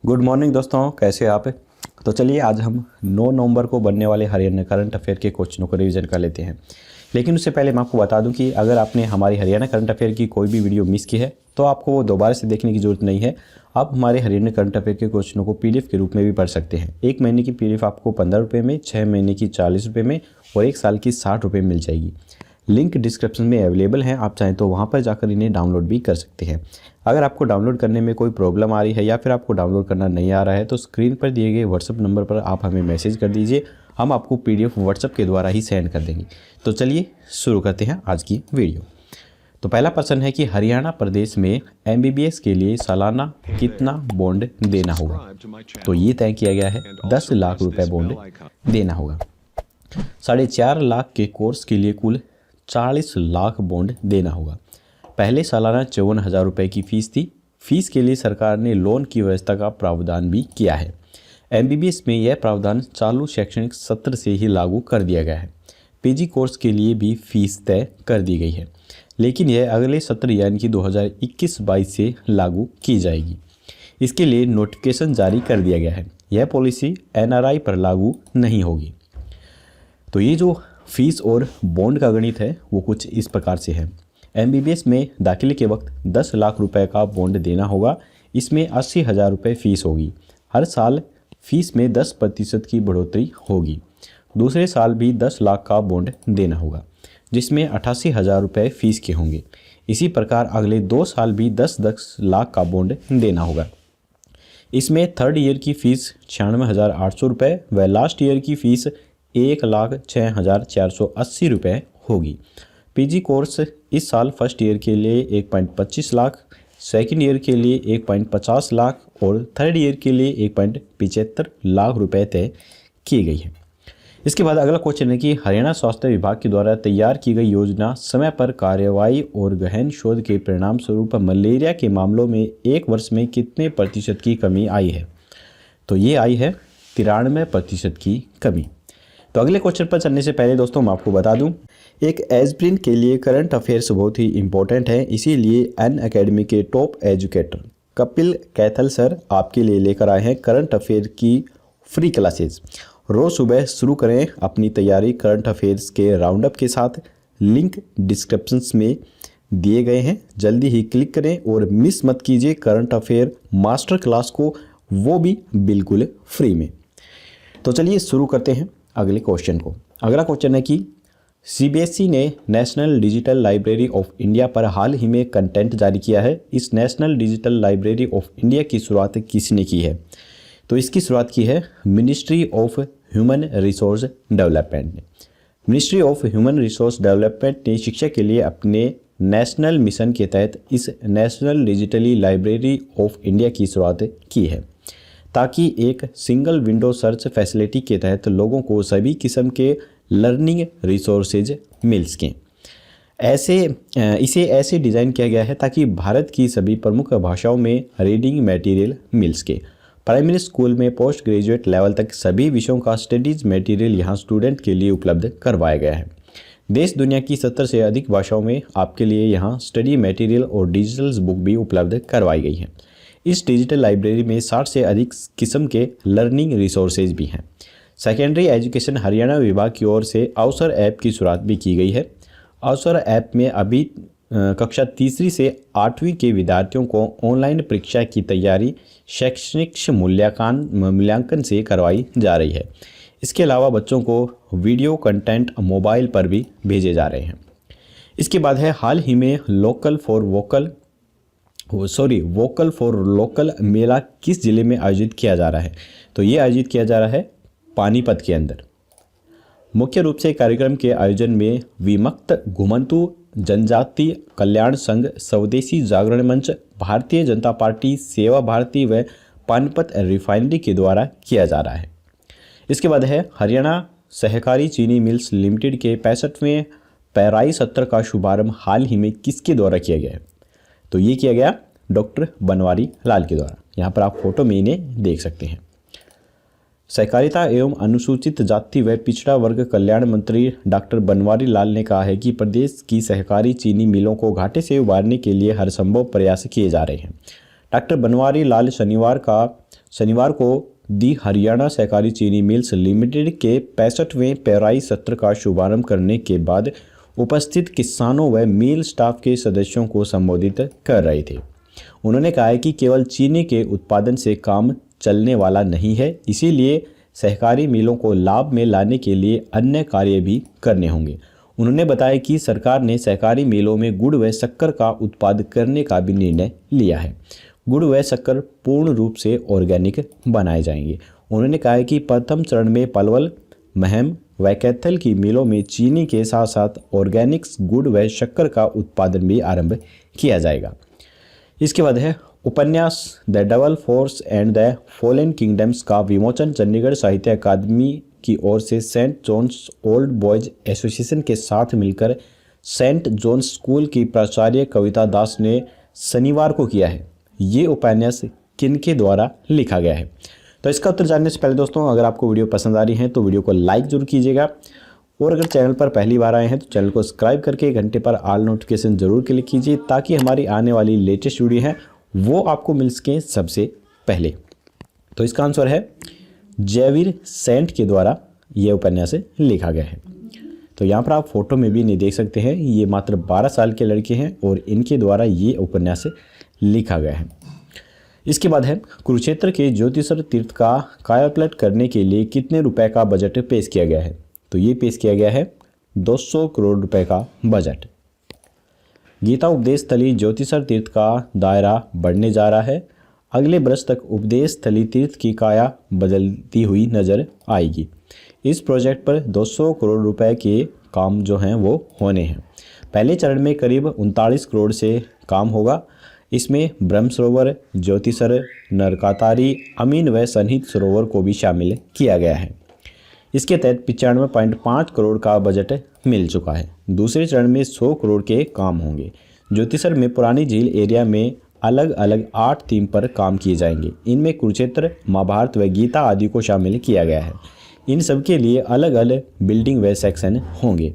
Good morning दोस्तों, कैसे आप? तो चलिए आज हम 9 नवंबर को बनने वाले हरियाणा करंट अफेयर के क्वेश्चनों को रिवीजन कर लेते हैं। लेकिन उससे पहले मैं आपको बता दूं कि अगर आपने हमारी हरियाणा करंट अफेयर की कोई भी वीडियो मिस की है तो आपको वो दोबारा से देखने की ज़रूरत नहीं है। आप हमारे हरियाणा करंट अफेयर के क्वेश्चनों को पीडीएफ के रूप में भी पढ़ सकते हैं। 1 महीने की पीडीएफ आपको 15 रुपये में, 6 महीने की 40 रुपये में और 1 साल की 60 रुपये में मिल जाएगी। लिंक डिस्क्रिप्शन में अवेलेबल हैं, आप चाहें तो वहाँ पर जाकर इन्हें डाउनलोड भी कर सकते हैं। अगर आपको डाउनलोड करने में कोई प्रॉब्लम आ रही है या फिर आपको डाउनलोड करना नहीं आ रहा है तो स्क्रीन पर दिए गए व्हाट्सएप नंबर पर आप हमें मैसेज कर दीजिए, हम आपको पीडीएफ व्हाट्सएप के द्वारा ही सेंड कर देंगे। तो चलिए शुरू करते हैं आज की वीडियो। तो पहला प्रश्न है कि हरियाणा प्रदेश में एमबीबीएस के लिए सालाना कितना बॉन्ड देना होगा? तो ये तय किया गया है 10 लाख रुपए बॉन्ड देना होगा। 4.5 लाख के कोर्स के लिए कुल 40 लाख बॉन्ड देना होगा। पहले सालाना 54,000 रुपये की फ़ीस थी। फीस के लिए सरकार ने लोन की व्यवस्था का प्रावधान भी किया है। एमबीबीएस में यह प्रावधान चालू शैक्षणिक सत्र से ही लागू कर दिया गया है। पीजी कोर्स के लिए भी फीस तय कर दी गई है, लेकिन यह अगले सत्र यानी कि 2021-22 से लागू की जाएगी। इसके लिए नोटिफिकेशन जारी कर दिया गया है। यह पॉलिसी एनआरआई पर लागू नहीं होगी। तो ये जो फीस और बॉन्ड का गणित है वो कुछ इस प्रकार से है। एमबीबीएस में दाखिले के वक्त 10 लाख रुपए का बॉन्ड देना होगा। इसमें 80,000 रुपये फ़ीस होगी। हर साल फीस में 10% की बढ़ोतरी होगी। दूसरे साल भी 10 लाख का बॉन्ड देना होगा, जिसमें 88,000 रुपये फ़ीस के होंगे। इसी प्रकार अगले 2 साल भी 10-10 लाख का बॉन्ड देना होगा। इसमें थर्ड ईयर की फ़ीस 96,800 रुपये व लास्ट ईयर की फ़ीस 1,06,480 रुपये होगी। पीजी कोर्स इस साल फर्स्ट ईयर के लिए 1.25 लाख, सेकंड ईयर के लिए 1.50 लाख और थर्ड ईयर के लिए 1.75 लाख रुपए तय की गई है। इसके बाद अगला क्वेश्चन है कि हरियाणा स्वास्थ्य विभाग के द्वारा तैयार की गई योजना समय पर कार्रवाई और गहन शोध के परिणाम स्वरूप मलेरिया के मामलों में 1 वर्ष में कितने प्रतिशत की कमी आई है? तो ये आई है 93% की कमी। तो अगले क्वेश्चन पर चलने से पहले दोस्तों मैं आपको बता दूं, एक एस्पिरेंट के लिए करंट अफेयर्स बहुत ही इंपॉर्टेंट है। इसीलिए अन अकेडमी के top educator Kapil Kaithal sir आपके लिए लेकर आए हैं करंट अफेयर की फ्री क्लासेस। रोज़ सुबह शुरू करें अपनी तैयारी करंट अफेयर्स के राउंड अप के साथ। लिंक डिस्क्रिप्शंस में दिए गए हैं, जल्दी ही क्लिक करें और मिस मत कीजिए करंट अफेयर मास्टर क्लास को, वो भी बिल्कुल फ्री में। तो चलिए शुरू करते हैं अगले क्वेश्चन को। अगला क्वेश्चन है कि सीबीएसई ने national digital library of India पर हाल ही में कंटेंट जारी किया है। इस national digital library of India की शुरुआत किसने की है? तो इसकी शुरुआत की है ministry of human resource development ने। Ministry of human resource development ने शिक्षा के लिए अपने नेशनल मिशन के तहत इस national digitally library of India की शुरुआत की है, ताकि एक सिंगल विंडो सर्च फैसिलिटी के तहत लोगों को सभी किस्म के लर्निंग रिसोर्सेज मिल सकें। इसे ऐसे डिज़ाइन किया गया है ताकि भारत की सभी प्रमुख भाषाओं में रीडिंग मटेरियल मिल सके। प्राइमरी स्कूल में पोस्ट ग्रेजुएट लेवल तक सभी विषयों का स्टडीज मटेरियल यहाँ स्टूडेंट के लिए उपलब्ध करवाया गया है। देश दुनिया की 70 से अधिक भाषाओं में आपके लिए यहाँ स्टडी मटेरियल और डिजिटल बुक भी उपलब्ध करवाई गई हैं। इस डिजिटल लाइब्रेरी में 60 से अधिक किस्म के लर्निंग रिसोर्सेज भी हैं। सेकेंडरी एजुकेशन हरियाणा विभाग की ओर से अवसर ऐप की शुरुआत भी की गई है। अवसर ऐप में अभी कक्षा 3री से 8वीं के विद्यार्थियों को ऑनलाइन परीक्षा की तैयारी शैक्षणिक मूल्यांकन से करवाई जा रही है। इसके अलावा बच्चों को वीडियो कंटेंट मोबाइल पर भी भेजे जा रहे हैं। इसके बाद है हाल ही में वोकल फॉर लोकल मेला किस जिले में आयोजित किया जा रहा है? तो ये आयोजित किया जा रहा है पानीपत के अंदर। मुख्य रूप से कार्यक्रम के आयोजन में विमुक्त घुमंतु जनजाति कल्याण संघ, स्वदेशी जागरण मंच, भारतीय जनता पार्टी, सेवा भारती व पानीपत रिफाइनरी के द्वारा किया जा रहा है। इसके बाद है हरियाणा सहकारी चीनी मिल्स लिमिटेड के 65वें पेराई सत्र का शुभारंभ हाल ही में किसके द्वारा किया गया है? तो ये किया गया डॉक्टर बनवारी लाल के द्वारा। यहाँ पर आप फोटो में इन्हें देख सकते हैं। सहकारिता एवं अनुसूचित जाति व पिछड़ा वर्ग कल्याण मंत्री डॉक्टर बनवारी लाल ने कहा है कि प्रदेश की सहकारी चीनी मिलों को घाटे से उबारने के लिए हर संभव प्रयास किए जा रहे हैं। डॉक्टर बनवारी लाल शनिवार को दी हरियाणा सहकारी चीनी मिल्स लिमिटेड के 65वें पेराई सत्र का शुभारंभ करने के बाद उपस्थित किसानों व मिल स्टाफ के सदस्यों को संबोधित कर रहे थे। उन्होंने कहा है कि केवल चीनी के उत्पादन से काम चलने वाला नहीं है, इसीलिए सहकारी मिलों को लाभ में लाने के लिए अन्य कार्य भी करने होंगे। उन्होंने बताया कि सरकार ने सहकारी मिलों में गुड़ व शक्कर का उत्पादन करने का भी निर्णय लिया है। गुड़ व शक्कर पूर्ण रूप से ऑर्गेनिक बनाए जाएंगे। उन्होंने कहा है कि प्रथम चरण में पलवल, महम व कैथल की मिलों में चीनी के साथ साथ ऑर्गेनिक्स गुड़ व शक्कर का उत्पादन भी आरंभ किया जाएगा। इसके बाद है उपन्यास the double force and the fallen kingdoms का विमोचन चंडीगढ़ साहित्य अकादमी की ओर से saint John's old boys association के साथ मिलकर सेंट जॉन्स स्कूल की प्राचार्य कविता दास ने शनिवार को किया है। ये उपन्यास किनके द्वारा लिखा गया है? तो इसका उत्तर जानने से पहले दोस्तों, अगर आपको वीडियो पसंद आ रही है तो वीडियो को लाइक जरूर कीजिएगा, और अगर चैनल पर पहली बार आए हैं तो चैनल को सब्सक्राइब करके घंटे पर ऑल नोटिफिकेशन जरूर क्लिक कीजिए, ताकि हमारी आने वाली लेटेस्ट वीडियो है वो आपको मिल सके सबसे पहले। तो इसका आंसर है जयवीर सेंट के द्वारा ये उपन्यास लिखा गया है। तो यहाँ पर आप फोटो में भी नहीं देख सकते हैं, ये मात्र 12 साल के लड़के हैं और इनके द्वारा ये उपन्यास लिखा गया है। इसके बाद है कुरुक्षेत्र के ज्योतिषर तीर्थ का कायापलट करने के लिए कितने रुपए का बजट पेश किया गया है? तो ये पेश किया गया है 200 करोड़ रुपए का बजट। गीता उपदेश स्थली ज्योतिषर तीर्थ का दायरा बढ़ने जा रहा है। अगले वर्ष तक उपदेश स्थली तीर्थ की काया बदलती हुई नजर आएगी। इस प्रोजेक्ट पर 200 करोड़ रुपए के काम जो हैं वो होने हैं। पहले चरण में करीब 39 करोड़ से काम होगा। इसमें ब्रह्म सरोवर, ज्योतिषर, नरकातारी, अमीन व सन्निहित सरोवर को भी शामिल किया गया है। इसके तहत 95.5 करोड़ का बजट मिल चुका है। दूसरे चरण में 100 करोड़ के काम होंगे। ज्योतिषर में पुरानी झील एरिया में अलग अलग 8 थीम पर काम किए जाएंगे। इनमें कुरुक्षेत्र, महाभारत व गीता आदि को शामिल किया गया है। इन सब के लिए अलग अलग बिल्डिंग व सेक्शन होंगे।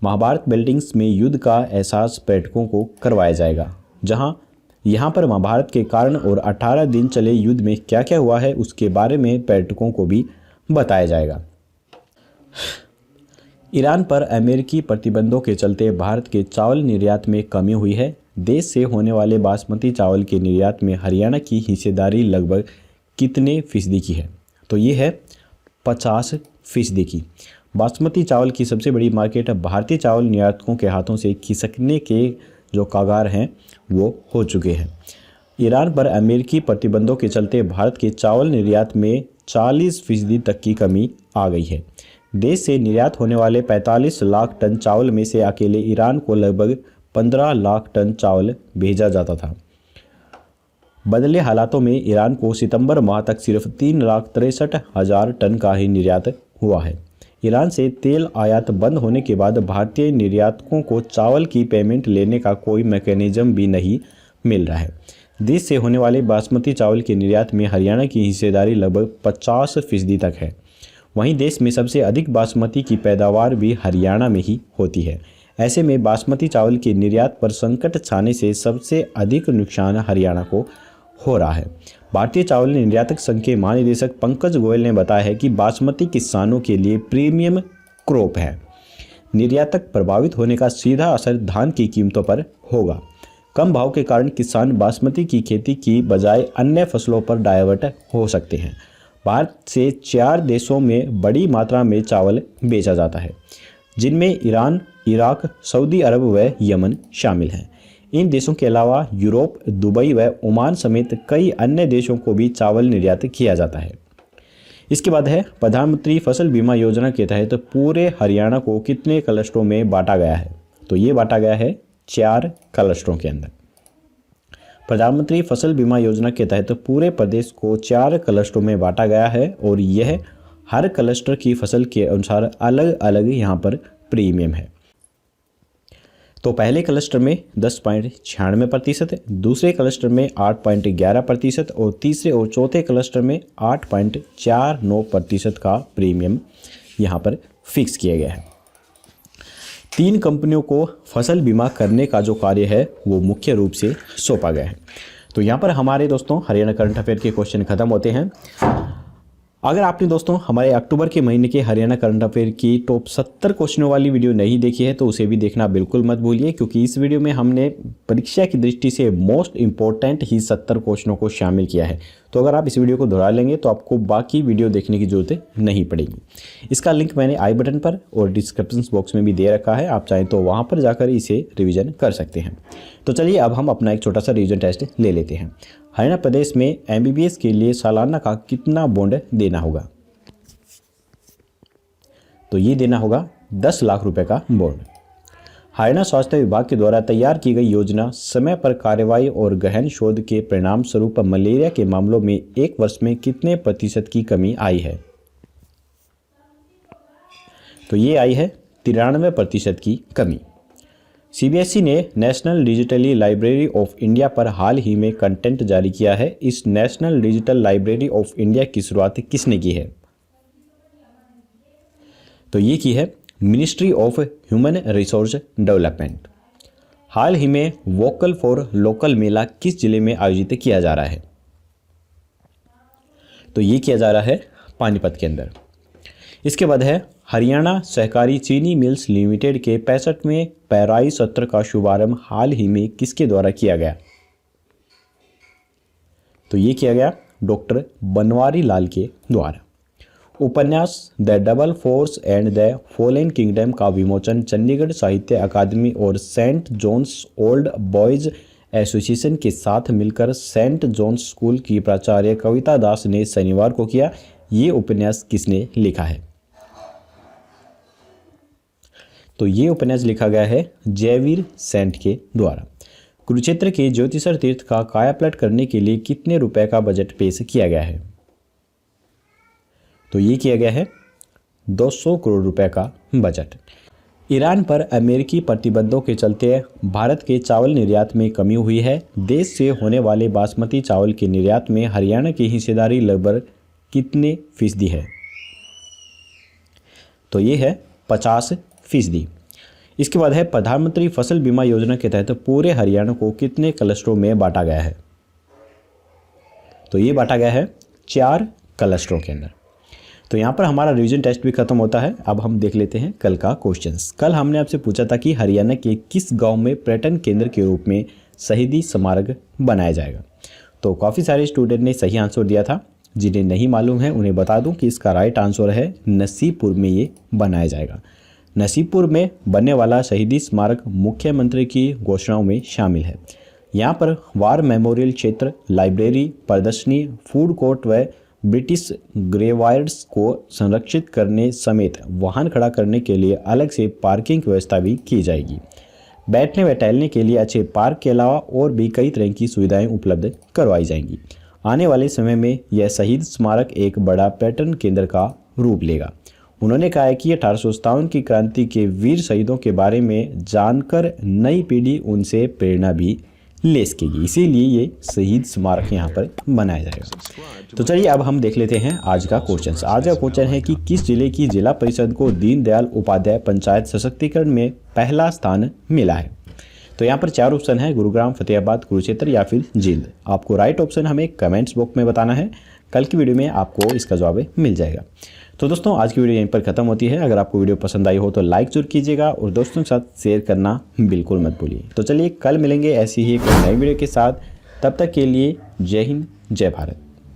महाभारत बिल्डिंग्स में युद्ध का एहसास पर्यटकों को करवाया जाएगा, जहाँ यहाँ पर महाभारत के कारण और 18 दिन चले युद्ध में क्या क्या हुआ है उसके बारे में पर्यटकों को भी बताया जाएगा। ईरान पर अमेरिकी प्रतिबंधों के चलते भारत के चावल निर्यात में कमी हुई है। देश से होने वाले बासमती चावल के निर्यात में हरियाणा की हिस्सेदारी लगभग कितने फीसदी की है? तो ये है 50% की। बासमती चावल की सबसे बड़ी मार्केट भारतीय चावल निर्यातकों के हाथों से खिसकने के जो कगार हैं वो हो चुके हैं। ईरान पर अमेरिकी प्रतिबंधों के चलते भारत के चावल निर्यात में 40% तक की कमी आ गई है। देश से निर्यात होने वाले 45 लाख टन चावल में से अकेले ईरान को लगभग 15 लाख टन चावल भेजा जाता था। बदले हालातों में ईरान को सितंबर माह तक सिर्फ 3,63,000 टन का ही निर्यात हुआ है। ईरान से तेल आयात बंद होने के बाद भारतीय निर्यातकों को चावल की पेमेंट लेने का कोई मैकेनिज्म भी नहीं मिल रहा है। देश से होने वाले बासमती चावल के निर्यात में हरियाणा की हिस्सेदारी लगभग 50% तक है। वहीं देश में सबसे अधिक बासमती की पैदावार भी हरियाणा में ही होती है। ऐसे में बासमती चावल के निर्यात पर संकट छाने से सबसे अधिक नुकसान हरियाणा को हो रहा है। भारतीय चावल निर्यातक संघ के महानिदेशक पंकज गोयल ने बताया है कि बासमती किसानों के लिए प्रीमियम क्रॉप है। निर्यातक प्रभावित होने का सीधा असर धान की कीमतों पर होगा। कम भाव के कारण किसान बासमती की खेती की बजाय अन्य फसलों पर डाइवर्ट हो सकते हैं। भारत से 4 देशों में बड़ी मात्रा में चावल बेचा जाता है, जिनमें ईरान, इराक, सऊदी अरब व यमन शामिल हैं। इन देशों के अलावा यूरोप, दुबई व ओमान समेत कई अन्य देशों को भी चावल निर्यात किया जाता है। इसके बाद है प्रधानमंत्री फसल बीमा योजना के तहत पूरे हरियाणा को कितने क्लस्टरों में बांटा गया है? तो ये बांटा गया है 4 क्लस्टरों के अंदर। प्रधानमंत्री फसल बीमा योजना के तहत पूरे प्रदेश को 4 क्लस्टरों में बांटा गया है और यह हर क्लस्टर की फसल के अनुसार अलग अलग यहाँ पर प्रीमियम है। तो पहले क्लस्टर में 10.96%, दूसरे क्लस्टर में 8.11% और तीसरे और चौथे क्लस्टर में 8.49% का प्रीमियम यहाँ पर फिक्स किया गया है। 3 कंपनियों को फसल बीमा करने का जो कार्य है वो मुख्य रूप से सौंपा गया है। तो यहाँ पर हमारे दोस्तों हरियाणा करंट अफेयर के क्वेश्चन खत्म होते हैं। अगर आपने दोस्तों हमारे अक्टूबर के महीने के हरियाणा करंट अफेयर की टॉप 70 क्वेश्चनों वाली वीडियो नहीं देखी है तो उसे भी देखना बिल्कुल मत भूलिए, क्योंकि इस वीडियो में हमने परीक्षा की दृष्टि से मोस्ट इंपॉर्टेंट ही 70 क्वेश्चनों को शामिल किया है। तो अगर आप इस वीडियो को दोहरा लेंगे तो आपको बाकी वीडियो देखने की जरूरत नहीं पड़ेगी। इसका लिंक मैंने आई बटन पर और डिस्क्रिप्शन बॉक्स में भी दे रखा है, आप चाहें तो वहाँ पर जाकर इसे रिविजन कर सकते हैं। तो चलिए अब हम अपना एक छोटा सा रिविजन टेस्ट ले लेते हैं। हरियाणा प्रदेश में MBBS के लिए सालाना का कितना बॉन्ड देना होगा? तो ये देना होगा 10 लाख रुपए का बॉन्ड। हरियाणा स्वास्थ्य विभाग के द्वारा तैयार की गई योजना समय पर कार्रवाई और गहन शोध के परिणाम स्वरूप मलेरिया के मामलों में एक वर्ष में कितने प्रतिशत की कमी आई है? तो ये आई है 93% की कमी। CBSE ने national digitally library of India पर हाल ही में कंटेंट जारी किया है। इस national digital library of India की शुरुआत किसने की है? तो ये की है ministry of human resource development. हाल ही में वोकल फॉर लोकल मेला किस जिले में आयोजित किया जा रहा है? तो ये किया जा रहा है पानीपत के अंदर। इसके बाद है हरियाणा सहकारी चीनी मिल्स लिमिटेड के 65वें पेराई सत्र का शुभारंभ हाल ही में किसके द्वारा किया गया? तो ये किया गया डॉक्टर बनवारी लाल के द्वारा। उपन्यास the double force and the fallen kingdom का विमोचन चंडीगढ़ साहित्य अकादमी और saint John's old boys association के साथ मिलकर सेंट जॉन्स स्कूल की प्राचार्य कविता दास ने शनिवार को किया। ये उपन्यास किसने लिखा है? तो ये उपन्यास लिखा गया है जयवीर सेंट के द्वारा। कुरुक्षेत्र के ज्योतिषर तीर्थ का कायापलट करने के लिए कितने रुपए का बजट पेश किया गया है? तो ये किया गया है 200 करोड़ रुपए का बजट। ईरान पर अमेरिकी प्रतिबंधों के चलते भारत के चावल निर्यात में कमी हुई है। देश से होने वाले बासमती चावल के निर्यात में हरियाणा की हिस्सेदारी लगभग कितने फीसदी है? तो ये है 50%। इसके बाद है प्रधानमंत्री फसल बीमा योजना के तहत पूरे हरियाणा को कितने क्लस्टरों में बांटा गया है? तो ये बांटा गया है 4 क्लस्टरों के अंदर। तो यहाँ पर हमारा रिवीजन टेस्ट भी खत्म होता है। अब हम देख लेते हैं कल का क्वेश्चंस। कल हमने आपसे पूछा था कि हरियाणा के किस गांव में पर्यटन केंद्र के रूप में शहीदी स्मारक बनाया जाएगा। तो काफ़ी सारे स्टूडेंट ने सही आंसर दिया था। जिन्हें नहीं मालूम है उन्हें बता दूं कि इसका राइट आंसर है नसीबपुर में ये बनाया जाएगा। नसीबपुर में बनने वाला शहीदी स्मारक मुख्यमंत्री की घोषणाओं में शामिल है। यहाँ पर वार मेमोरियल क्षेत्र, लाइब्रेरी, प्रदर्शनी, फूड कोर्ट व ब्रिटिश ग्रेवायर्ड्स को संरक्षित करने समेत वाहन खड़ा करने के लिए अलग से पार्किंग व्यवस्था भी की जाएगी। बैठने व टहलने के लिए अच्छे पार्क के अलावा और भी कई तरह की सुविधाएं उपलब्ध करवाई जाएंगी। आने वाले समय में यह शहीद स्मारक एक बड़ा पर्यटन केंद्र का रूप लेगा। उन्होंने कहा है कि 1857 की क्रांति के वीर शहीदों के बारे में जानकर नई पीढ़ी उनसे प्रेरणा भी ले सकेगी, इसीलिए ये शहीद स्मारक यहाँ पर बनाया जाएगा। तो चलिए अब हम देख लेते हैं आज का क्वेश्चन। आज का क्वेश्चन है कि किस जिले की जिला परिषद को दीनदयाल उपाध्याय पंचायत सशक्तिकरण में पहला स्थान मिला है? तो यहाँ पर 4 ऑप्शन है, गुरुग्राम, फतेहाबाद, कुरुक्षेत्र या फिर जींद। आपको राइट ऑप्शन हमें कमेंट्स बॉक्स में बताना है। कल की वीडियो में आपको इसका जवाब मिल जाएगा। तो दोस्तों आज की वीडियो यहीं पर खत्म होती है। अगर आपको वीडियो पसंद आई हो तो लाइक जरूर कीजिएगा और दोस्तों के साथ शेयर करना बिल्कुल मत भूलिए। तो चलिए कल मिलेंगे ऐसी ही एक नई वीडियो के साथ। तब तक के लिए जय हिंद, जय भारत।